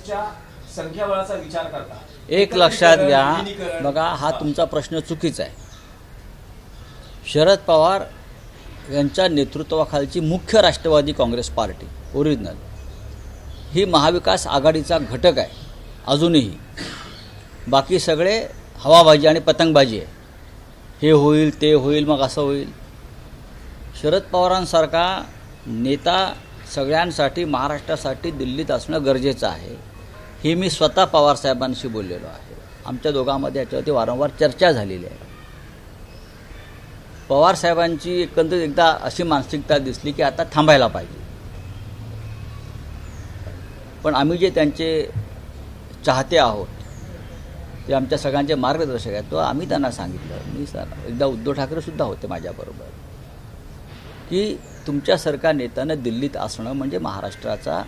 काँग्रेसच्या संख्याबळाचा विचार करता एक लक्षात घ्या बघा, हा तुमचा प्रश्न चुकीचा आहे. शरद पवार यांच्या नेतृत्वाखालची मुख्य राष्ट्रवादी काँग्रेस पार्टी ओरिजिनल ही महाविकास आघाडीचा घटक आहे अजूनही. बाकी सगळे हवाबाजी आणि पतंगबाजी आहे. हे होईल ते होईल मग असं होईल. शरद पवारांसारखा नेता सगळ्यांसाठी महाराष्ट्रासाठी दिल्लीत असणं गरजेचं आहे. हे मी स्वतः पवारसाहेबांशी बोललेलो आहे. आमच्या दोघांमध्ये याच्यावरती वारंवार चर्चा झालेली आहे. पवारसाहेबांची एकंदरीत एकदा अशी मानसिकता दिसली की आता थांबायला पाहिजे. पण आम्ही जे त्यांचे चाहते आहोत ते आमच्या सगळ्यांचे मार्गदर्शक आहेत, तो आम्ही त्यांना सांगितलं. मी एकदा उद्धव ठाकरेसुद्धा होते माझ्याबरोबर, की तुमच्यासारख्या नेत्यानं दिल्लीत असणं म्हणजे महाराष्ट्राचा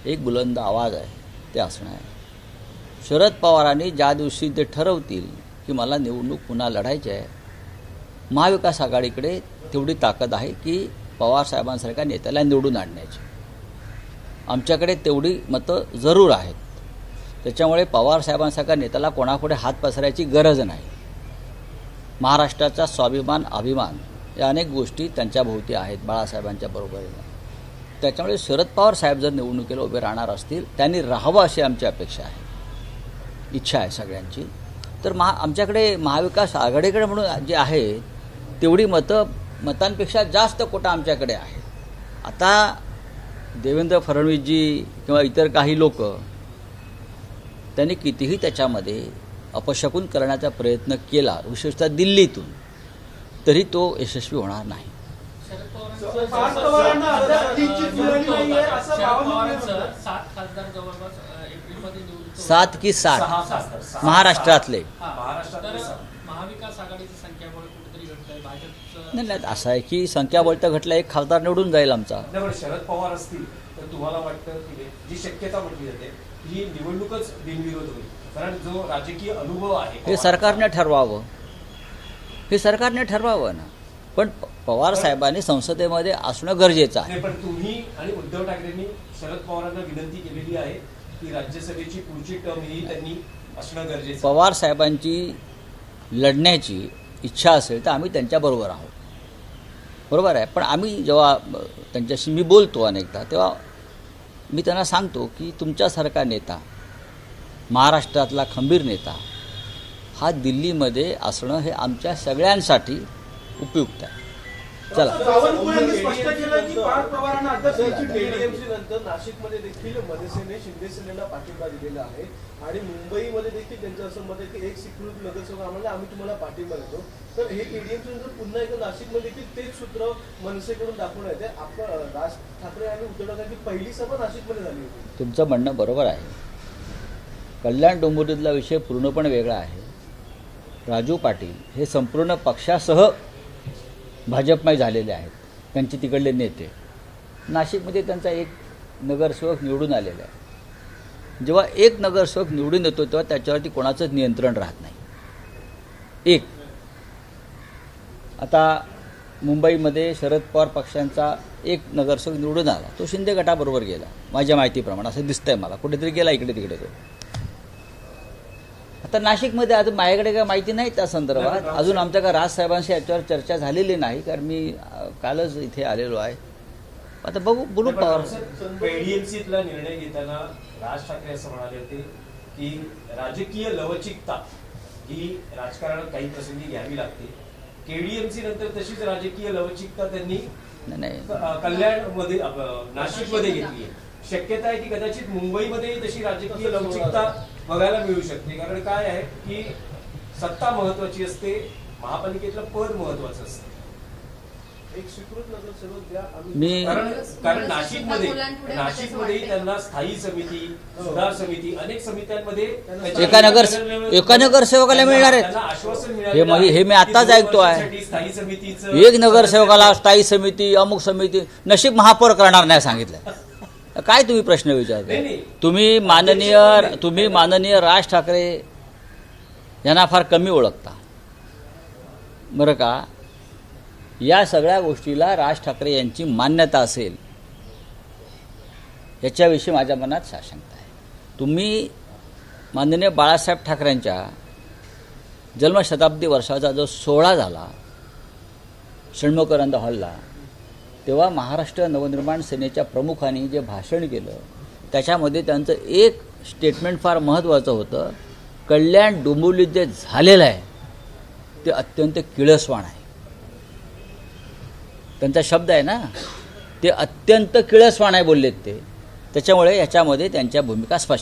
एक बुलंद आवाज आहे, ते असणं आहे. शरद पवारांनी ज्या दिवशी ते ठरवतील की मला निवडणूक पुन्हा लढायची आहे, महाविकास आघाडीकडे तेवढी ताकद आहे की पवारसाहेबांसारख्या नेत्याला निवडून आणण्याची. आमच्याकडे तेवढी मतं जरूर आहेत. त्याच्यामुळे पवारसाहेबांसारख्या नेत्याला कोणापुढे हात पसरायची गरज नाही. महाराष्ट्राचा स्वाभिमान अभिमान या अनेक गोष्टी त्यांच्या भोवती आहेत बाळासाहेबांच्या बरोबरीने. त्याच्यामुळे शरद पवार साहेब जर निवडणुकीला उभे राहणार असतील, त्यांनी राहावं अशी आमची अपेक्षा आहे, इच्छा आहे सगळ्यांची. तर आमच्याकडे महाविकास आघाडीकडे म्हणून जे आहे तेवढी मतांपेक्षा जास्त कोटा आमच्याकडे आहे. आता देवेंद्र फडणवीसजी किंवा इतर काही लोक त्यांनी कितीही त्याच्यामध्ये अपशकुन करण्याचा प्रयत्न केला, विशेषतः दिल्लीतून, तरी तो यशस्वी होणार नाही. सात की सात महाराष्ट्रातले नाही, असं आहे की संख्याबळ तर घटला, एक खासदार निवडून जाईल आमचा. शरद पवार असतील तर तुम्हाला वाटतं की जी शक्यता म्हटली जाते ही निवडणूकच बिनविरोध होईल, कारण जो राजकीय अनुभव आहे हे सरकारने ठरवावं, हे सरकारने ठरवावं ना. पण पवार साहेबांनी संसदेमध्ये असणं गरजेचं आहे. पण तुम्ही आणि उद्धव ठाकरेंनी शरद पवारांना विनंती केलेली आहे की राज्यसभेची पुढची टर्म ही त्यांनी असणं गरजेचं. पवार साहेबांची लढण्याची इच्छा असेल तर आम्ही त्यांच्याबरोबर आहोत, बरोबर आहे. पण आम्ही जेव्हा त्यांच्याशी मी बोलतो अनेकदा, तेव्हा मी त्यांना सांगतो की तुमच्यासारखा नेता, महाराष्ट्रातला खंबीर नेता हा दिल्लीमध्ये असणं हे आमच्या सगळ्यांसाठी उपयुक्त आहे. चला, स्पष्ट केलं की पार्थ पवारांना अध्यक्षांची टीडीएमसी नंतर नाशिकमध्ये देखील मनसेने शिंदे सेनेला पाठिंबा दिलेला आहे आणि मुंबईमध्ये देखील त्यांचं असं मत आहे की एक स्वीकृत नगरसेवक आम्हाला आम्ही तुम्हाला पाठिंबा देतो. तर हे टीडीएमसी नंतर पुन्हा एकदा नाशिकमध्ये देखील तेच सूत्र मनसेकडून दाखवून येते. आपण राज ठाकरे आणि उद्धव ठाकरेंची पहिली सभा नाशिकमध्ये झाली होती. तुमचं म्हणणं बरोबर आहे. कल्याण डोंबिवलीतला विषय पूर्णपणे वेगळा आहे. राजू पाटील हे संपूर्ण पक्षासह भाजपमय झालेले आहेत, त्यांचे तिकडले नेते. नाशिकमध्ये त्यांचा एक नगरसेवक निवडून आलेला आहे. जेव्हा एक नगरसेवक निवडून येतो तेव्हा त्याच्यावरती कोणाचंच नियंत्रण राहत नाही. एक आता मुंबईमध्ये शरद पवार पक्षांचा एक नगरसेवक निवडून आला, तो शिंदे गटाबरोबर गेला माझ्या माहितीप्रमाणे, असं दिसतंय मला. कुठेतरी गेला इकडे तिकडे तो. आता नाशिकमध्ये अजून माझ्याकडे काय माहिती नाही त्या संदर्भात. अजून आमच्या का राजसाहेबांशी याच्यावर चर्चा झालेली नाही, कारण मी कालच इथे आलेलो आहे. आता बघू, बोलू. पवार पेडीएमसीतला निर्णय घेताना राज ठाकरे असं म्हणाले होते की राजकीय लवचिकता ही राजकारणात काही प्रसंगी घ्यावी लागते. केडीएमसी नंतर तशीच राजकीय लवचिकता त्यांनी कल्याणमध्ये नाशिकमध्ये घेतली आहे. शक्यता आहे की कदाचित मुंबईमध्ये तशी राजकीय लवचिकता बघायला मिळू शकते. कारण काय आहे की सत्ता महत्वाची असते, महापालिकेतलं पद महत्वाचं असतं. एक स्वीकृत नगरसेवक द्या. मी कारण नाशिकमध्ये त्यांना स्थायी समिती, सुधार समिती, अनेक समित्यांमध्ये एका नगरसेवकाला मिळणार आहेत. आश्वासन हे मी आताच ऐकतो आहे. स्थायी समितीचं एक नगरसेवकाला स्थायी समिती, अमुक समिती, नशीब महापौर करणार नाही सांगितलं. काय तुम्ही प्रश्न विचारता? तुम्ही माननीय राज ठाकरे यांना फार कमी ओळखता बरं का. या सगळ्या गोष्टीला राज ठाकरे यांची मान्यता असेल याच्याविषयी माझ्या मनात साशंकता आहे. तुम्ही माननीय बाळासाहेब ठाकरेंच्या जन्मशताब्दी वर्षाचा जो सोहळा झाला षण्मुखानंद हॉलला, तेव्हा महाराष्ट्र नवनिर्माण सेनेच्या प्रमुखांनी जे भाषण केलं त्याच्यामध्ये त्यांचं एक स्टेटमेंट फार महत्त्वाचं होतं. कल्याण डोंबिवलीत जे झालेलं आहे ते अत्यंत किळसवाण आहे. त्यांचा शब्द आहे ना, ते अत्यंत किळसवाण आहे बोललेत ते. त्याच्यामुळे याच्यामध्ये त्यांच्या भूमिका स्पष्ट